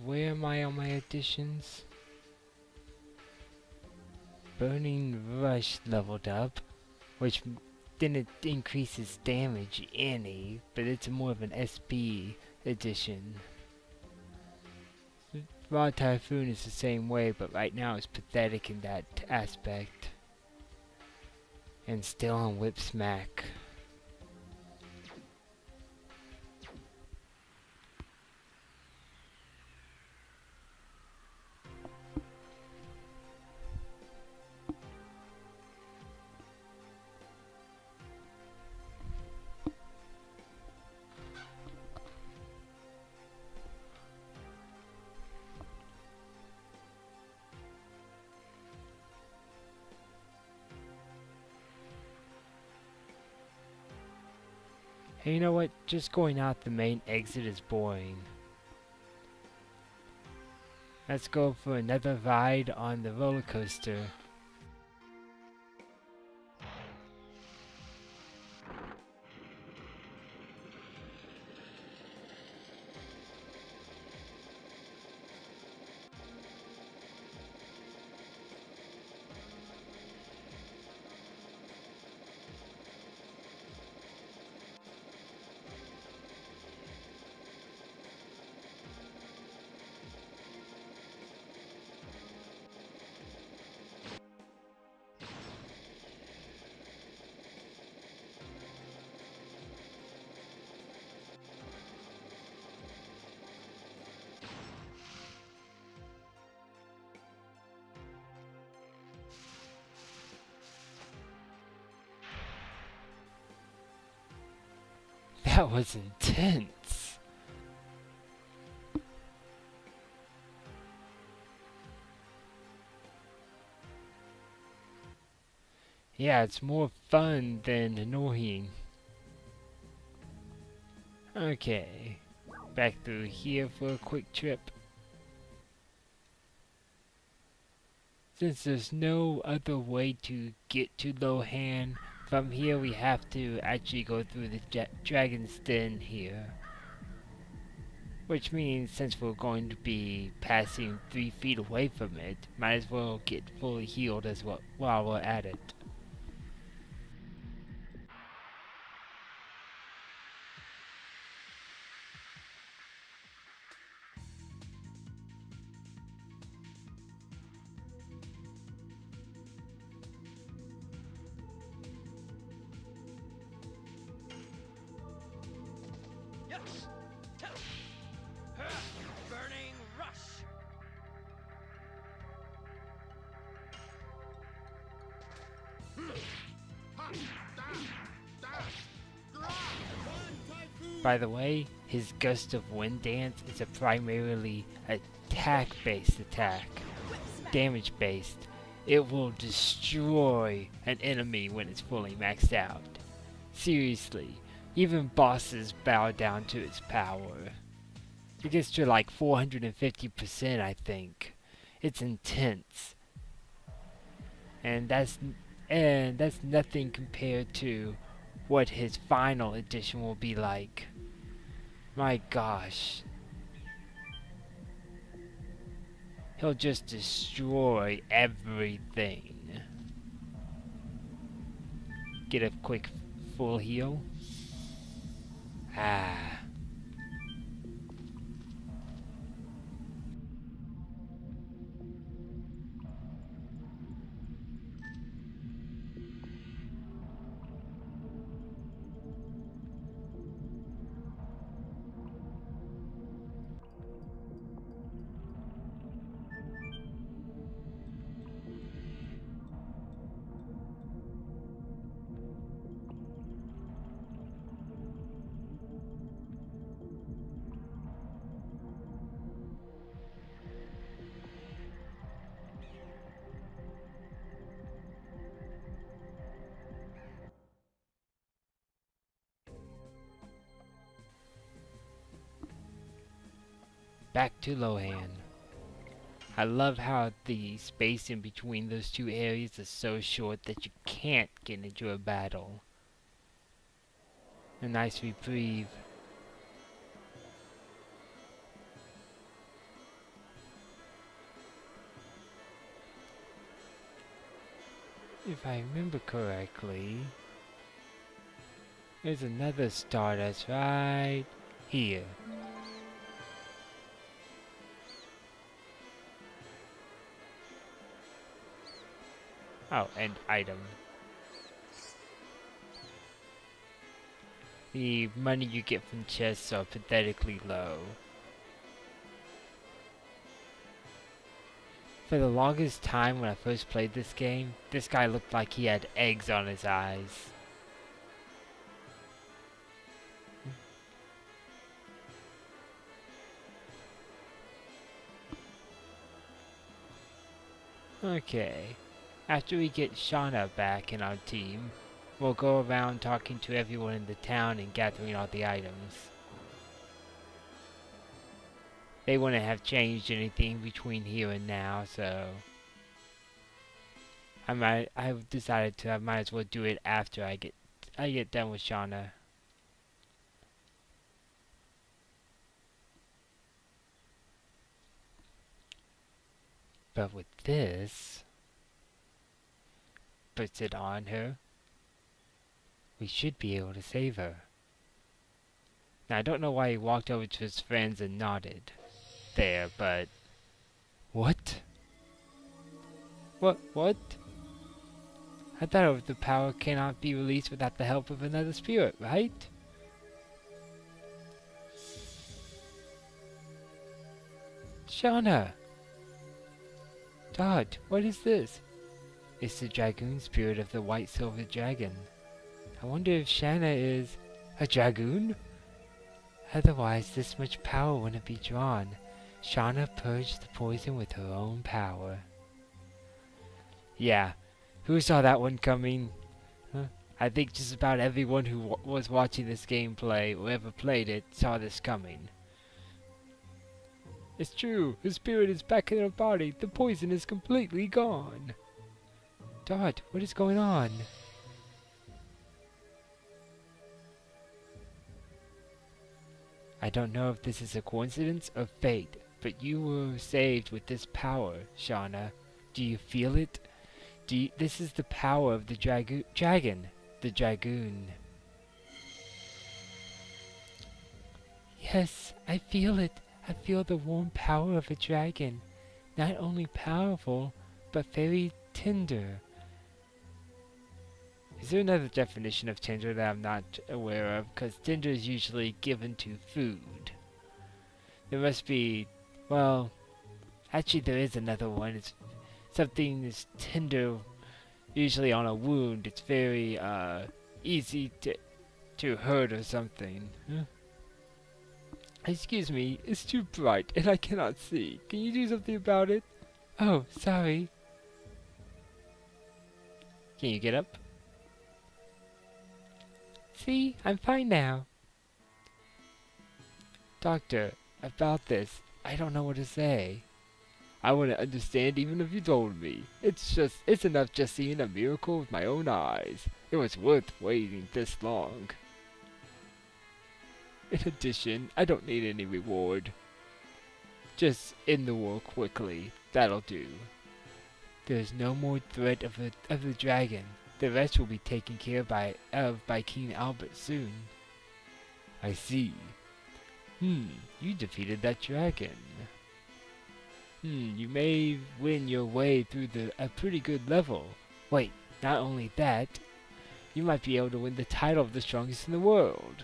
Where am I on my additions? Burning Rush leveled up, which didn't increase its damage any, but it's more of an SP edition. Raw Typhoon is the same way, but right now it's pathetic in that aspect. And still on Whip Smack. Hey, you know what? Just going out the main exit is boring. Let's go for another ride on the roller coaster. That was intense. Yeah, it's more fun than annoying. Okay, back through here for a quick trip. Since there's no other way to get to Lohan, from here we have to actually go through the Dragon's Den here. Which means since we're going to be passing 3 feet away from it, might as well get fully healed as well while we're at it. Burning Rush. By the way, his Gust of Wind dance is a primarily attack-based attack, damage-based. It will destroy an enemy when it's fully maxed out. Seriously, even bosses bow down to its power. It gets to like 450%, I think. It's intense. And that's nothing compared to what his final edition will be like. My gosh. He'll just destroy everything. Get a quick full heal. Ah. Back to Lohan. I love how the space in between those two areas is so short that you can't get into a battle. A nice reprieve. If I remember correctly, there's another star that's right here. Oh, and item. The money you get from chests are pathetically low. For the longest time when I first played this game, this guy looked like he had eggs on his eyes. Okay, after we get Shauna back in our team, we'll go around talking to everyone in the town and gathering all the items. They wouldn't have changed anything between here and now, so I've decided to I might as well do it after I get done with Shauna. But with this, puts it on her, we should be able to save her. Now I don't know why he walked over to his friends and nodded there, but what? What? I thought the power cannot be released without the help of another spirit, right? Shauna! Todd, what is this? It's the Dragoon spirit of the White Silver Dragon. I wonder if Shauna is a Dragoon? Otherwise, this much power wouldn't be drawn. Shauna purged the poison with her own power. Yeah, who saw that one coming? Huh? I think just about everyone who was watching this gameplay, or ever played it, saw this coming. It's true, her spirit is back in her body. The poison is completely gone. Dot, what is going on? I don't know if this is a coincidence or fate, but you were saved with this power, Shauna. Do you feel it? This is the power of the dragon. The Dragoon. Yes, I feel it. I feel the warm power of a dragon. Not only powerful, but very tender. Is there another definition of tender that I'm not aware of? Because tender is usually given to food. There must be, well, actually there is another one. It's something that's tender, usually on a wound. It's very easy to hurt or something. Huh? Excuse me, it's too bright and I cannot see. Can you do something about it? Oh, sorry. Can you get up? See, I'm fine now. Doctor, about this, I don't know what to say. I wouldn't understand even if you told me. It's enough just seeing a miracle with my own eyes. It was worth waiting this long. In addition, I don't need any reward. Just end the war quickly. That'll do. There's no more threat of the dragon. The rest will be taken care of by King Albert soon. I see. You defeated that dragon. You may win your way through a pretty good level. Wait, not only that, you might be able to win the title of the strongest in the world.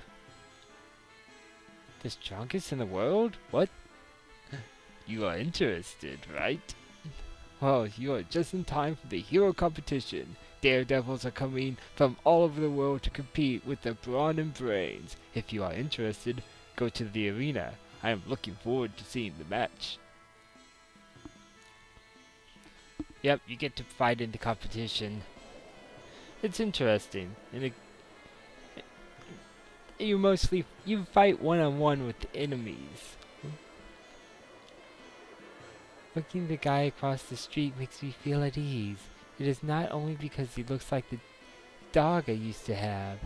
The strongest in the world? What? You are interested, right? Well, you are just in time for the hero competition. Daredevils are coming from all over the world to compete with the brawn and brains. If you are interested, go to the arena. I am looking forward to seeing the match. Yep, you get to fight in the competition. It's interesting. And you fight one-on-one with the enemies. Looking the guy across the street makes me feel at ease. It is not only because he looks like the dog I used to have.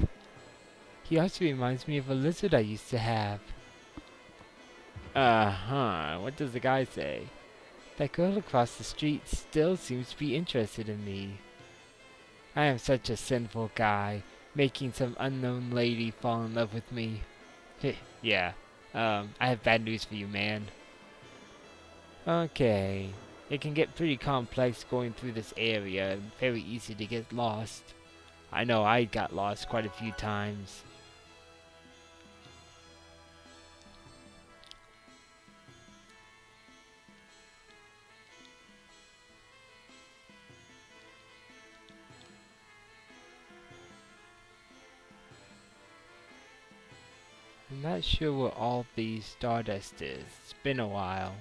He also reminds me of a lizard I used to have. What does the guy say? That girl across the street still seems to be interested in me. I am such a sinful guy, making some unknown lady fall in love with me. Yeah, I have bad news for you, man. Okay, it can get pretty complex going through this area and very easy to get lost. I know I got lost quite a few times. I'm not sure where all the stardust is. It's been a while.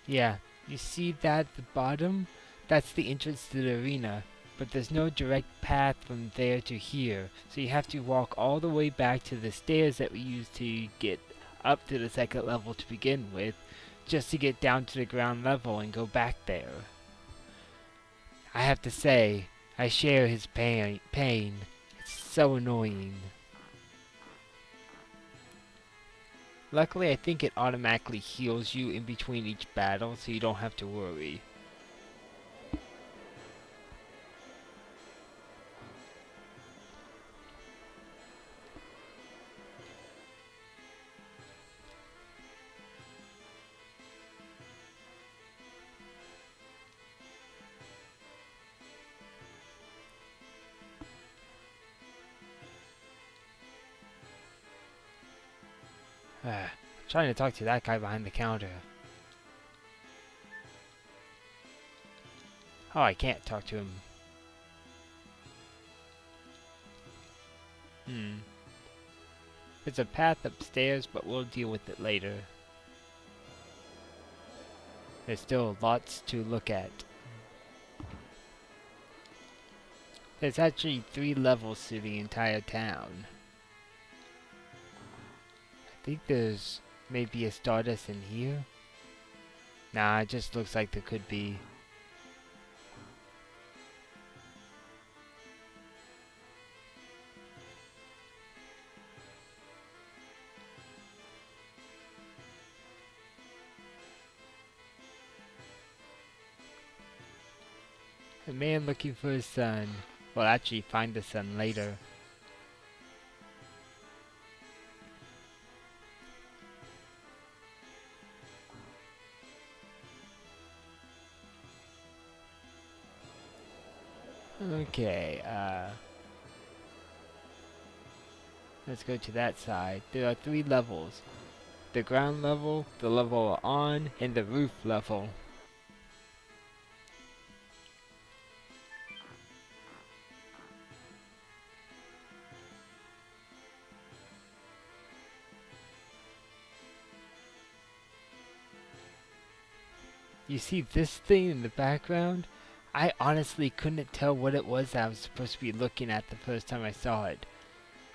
Yeah, you see that at the bottom? That's the entrance to the arena, but there's no direct path from there to here, so you have to walk all the way back to the stairs that we used to get up to the second level to begin with, just to get down to the ground level and go back there. I have to say, I share his pain. It's so annoying. Luckily, I think it automatically heals you in between each battle, so you don't have to worry. I'm trying to talk to that guy behind the counter. Oh, I can't talk to him. There's a path upstairs, but we'll deal with it later. There's still lots to look at. There's actually 3 levels to the entire town. I think there's maybe a Stardust in here. Nah, it just looks like there could be. A man looking for his son will actually find the son later. Okay, let's go to that side. There are 3 levels. The ground level, the level we're on, and the roof level. You see this thing in the background? I honestly couldn't tell what it was that I was supposed to be looking at the first time I saw it.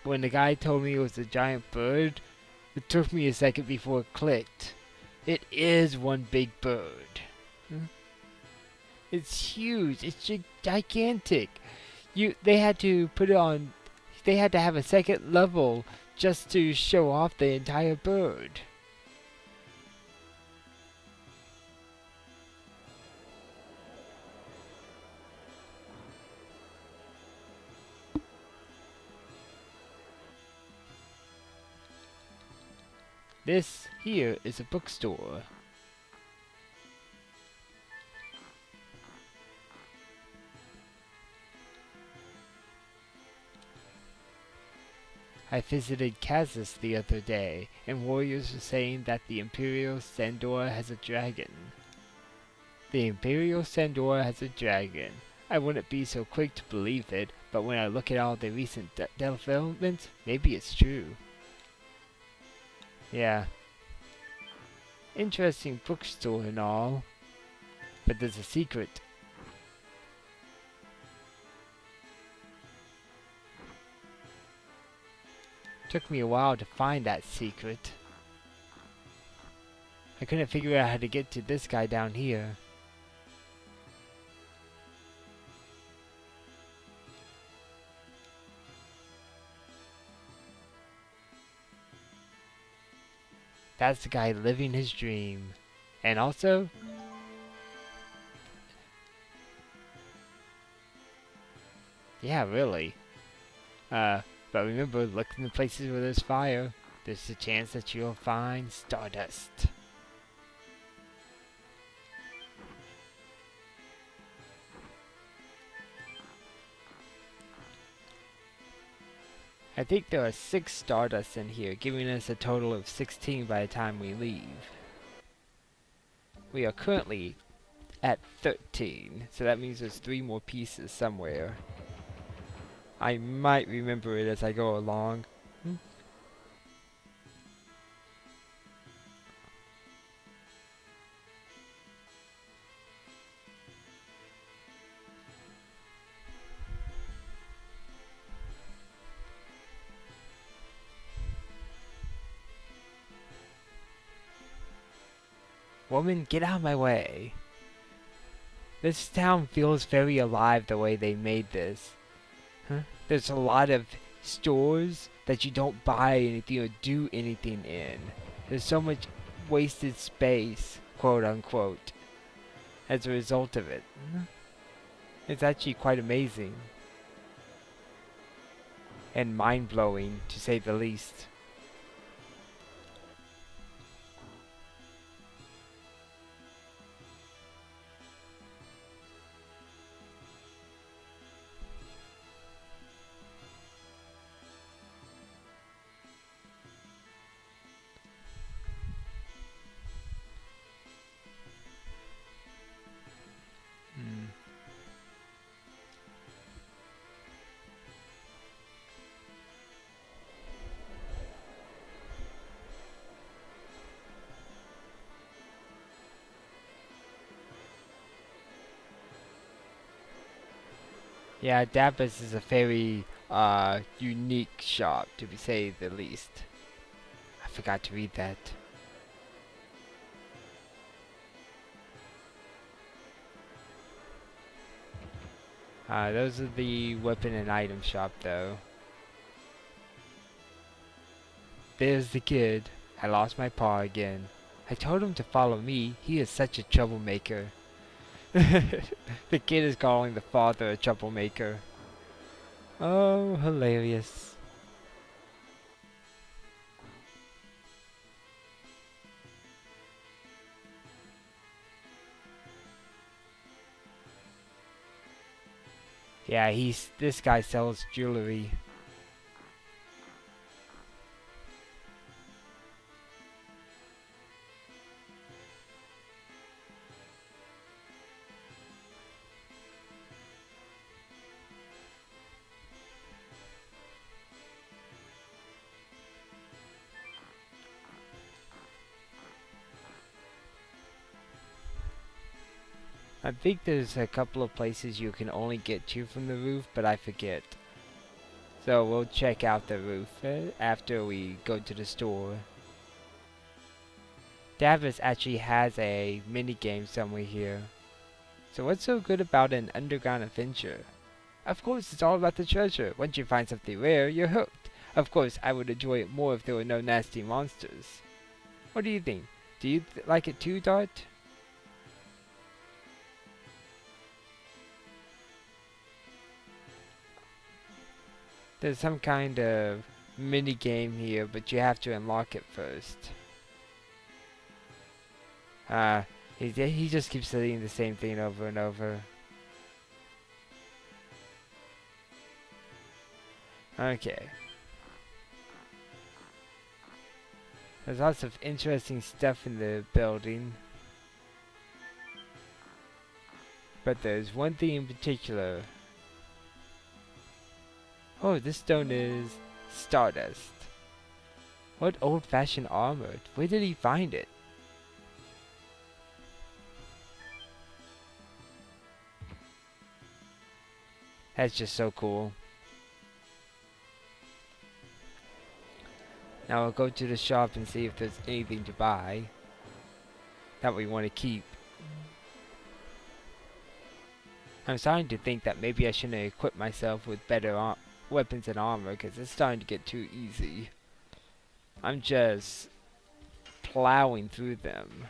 When the guy told me it was a giant bird, it took me a second before it clicked. It is one big bird. It's huge. It's gigantic. They had to put it on. They had to have a second level just to show off the entire bird. This here is a bookstore. I visited Kazus the other day, and warriors were saying that the Imperial Sandora has a dragon. The Imperial Sandora has a dragon. I wouldn't be so quick to believe it, but when I look at all the recent developments, maybe it's true. Yeah. Interesting bookstore and all. But there's a secret. Took me a while to find that secret. I couldn't figure out how to get to this guy down here. That's the guy living his dream. And also, yeah, really. But remember, look in the places where there's fire. There's a chance that you'll find stardust. I think there are 6 Stardusts in here, giving us a total of 16 by the time we leave. We are currently at 13, so that means there's 3 more pieces somewhere. I might remember it as I go along. Woman, get out of my way. This town feels very alive the way they made this. There's a lot of stores that you don't buy anything or do anything in. There's so much wasted space, quote unquote, as a result of it. It's actually quite amazing. And mind-blowing, to say the least. Yeah, Dabbas is a very unique shop, to say the least. I forgot to read that. Those are the weapon and item shop, though. There's the kid. I lost my paw again. I told him to follow me. He is such a troublemaker. The kid is calling the father a troublemaker. Oh, hilarious. Yeah, this guy sells jewelry. I think there's a couple of places you can only get to from the roof, but I forget. So we'll check out the roof after we go to the store. Davis actually has a mini game somewhere here. So what's so good about an underground adventure? Of course, it's all about the treasure. Once you find something rare, you're hooked. Of course, I would enjoy it more if there were no nasty monsters. What do you think? Do you like it too, Dart? There's some kind of mini game here, but you have to unlock it first. He just keeps saying the same thing over and over. Okay. There's lots of interesting stuff in the building. But there's one thing in particular. Oh, this stone is stardust. What old-fashioned armor. Where did he find it? That's just so cool. Now I'll go to the shop and see if there's anything to buy. that we want to keep. I'm starting to think that maybe I shouldn't equip myself with better weapons and armor, because it's starting to get too easy. I'm just plowing through them.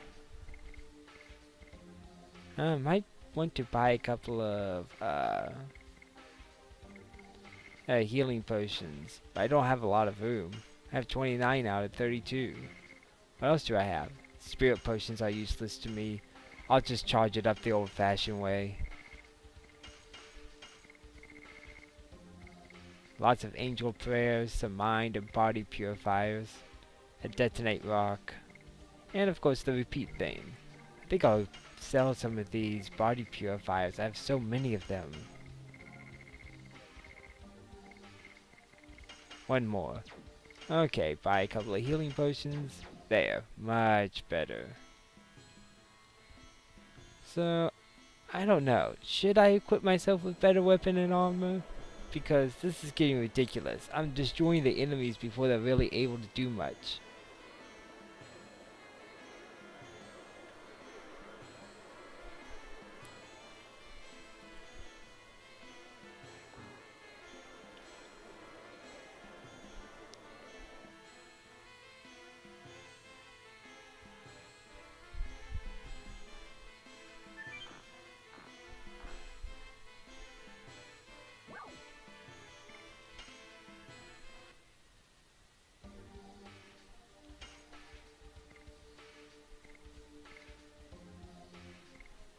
I might want to buy a couple of healing potions, but I don't have a lot of room. I have 29 out of 32. What else do I have? Spirit potions are useless to me. I'll just charge it up the old-fashioned way. Lots of angel prayers, some mind and body purifiers, a detonate rock, and of course the repeat thing. I think I'll sell some of these body purifiers. I have so many of them. One more. Okay, buy a couple of healing potions. There, much better. So, I don't know. Should I equip myself with better weapon and armor? Because this is getting ridiculous. I'm destroying the enemies before they're really able to do much.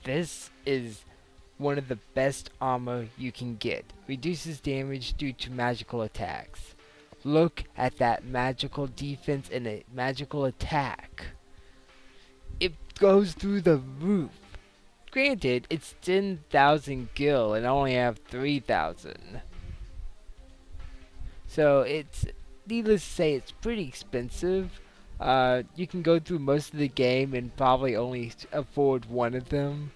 This is one of the best armor you can get. Reduces damage due to magical attacks. Look at that magical defense and a magical attack. It goes through the roof. Granted, it's 10,000 gil and I only have 3,000. So it's, needless to say, it's pretty expensive. You can go through most of the game and probably only afford one of them.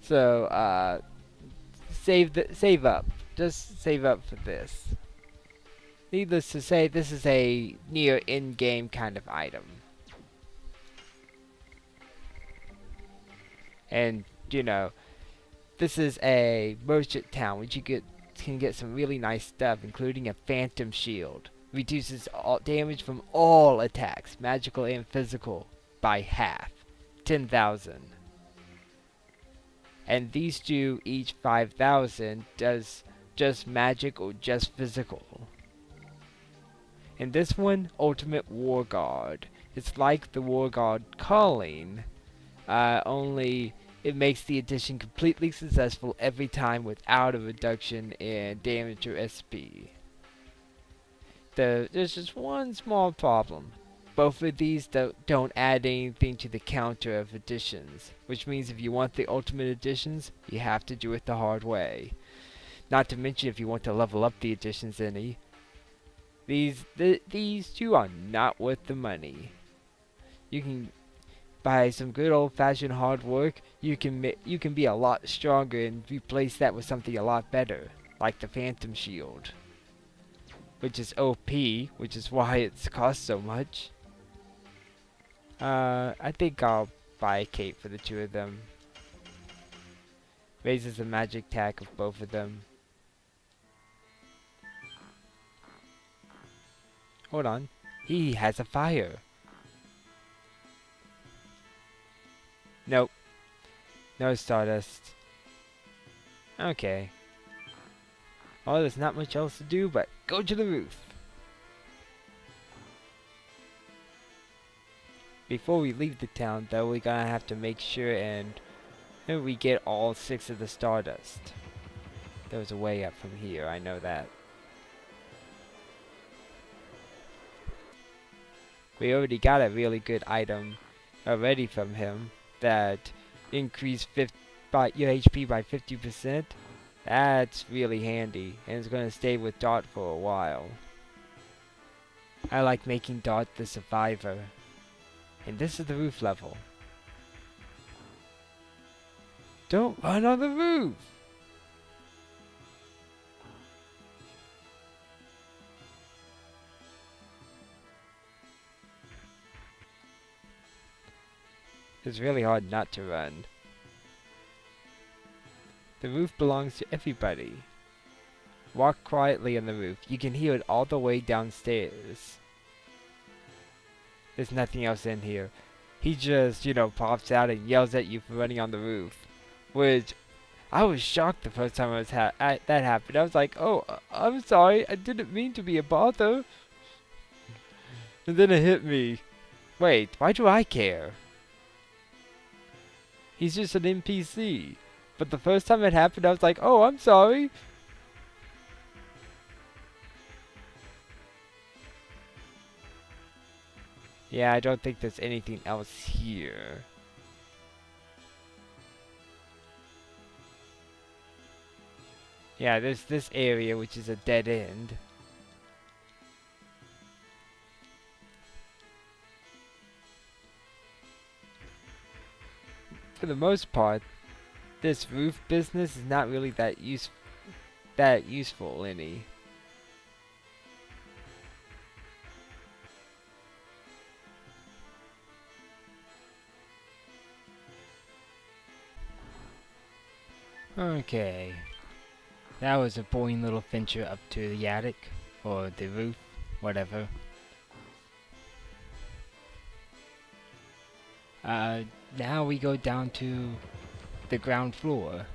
So, save up. Just save up for this. Needless to say, this is a near in-game kind of item. And, you know, this is a merchant town which you can get some really nice stuff, including a phantom shield. Reduces all damage from all attacks, magical and physical, by half. 10,000. And these two, each 5,000, does just magic or just physical. And this one, Ultimate War Guard. It's like the War Guard Calling, only it makes the addition completely successful every time without a reduction in damage or SP. There's just one small problem. Both of these don't add anything to the counter of additions, which means if you want the ultimate additions, you have to do it the hard way. Not to mention if you want to level up the additions any. These two are not worth the money. You can, by some good old-fashioned hard work, you can be a lot stronger and replace that with something a lot better, like the Phantom Shield, which is OP, which is why it's cost so much. I think I'll buy a cape for the two of them. Raises the magic attack of both of them. Hold on. He has a fire. Nope. No Stardust. Okay. Well, there's not much else to do but go to the roof. Before we leave the town, though, we're gonna have to make sure and we get all 6 of the Stardust. There's a way up from here, I know that. We already got a really good item already from him that increased your HP by 50%. That's really handy, and it's going to stay with Dot for a while. I like making Dot the survivor. And this is the roof level. Don't run on the roof! It's really hard not to run. The roof belongs to everybody. Walk quietly on the roof. You can hear it all the way downstairs. There's nothing else in here. He just, pops out and yells at you for running on the roof. Which, I was shocked the first time that happened. I was like, oh, I'm sorry. I didn't mean to be a bother. And then it hit me. Wait, why do I care? He's just an NPC. But the first time it happened, I was like, oh, I'm sorry. Yeah, I don't think there's anything else here. Yeah, there's this area, which is a dead end. For the most part, this roof business is not really that useful any. Okay. That was a boring little venture up to the attic, or the roof, whatever. Now we go down to the ground floor.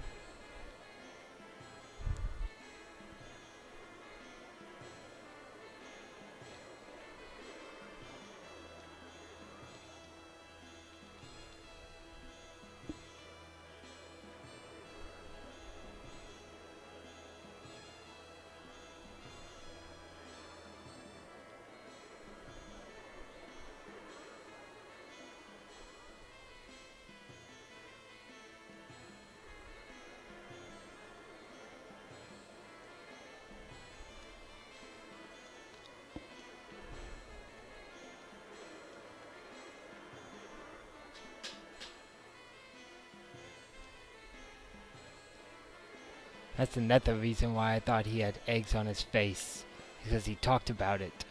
That's another reason why I thought he had eggs on his face, because he talked about it.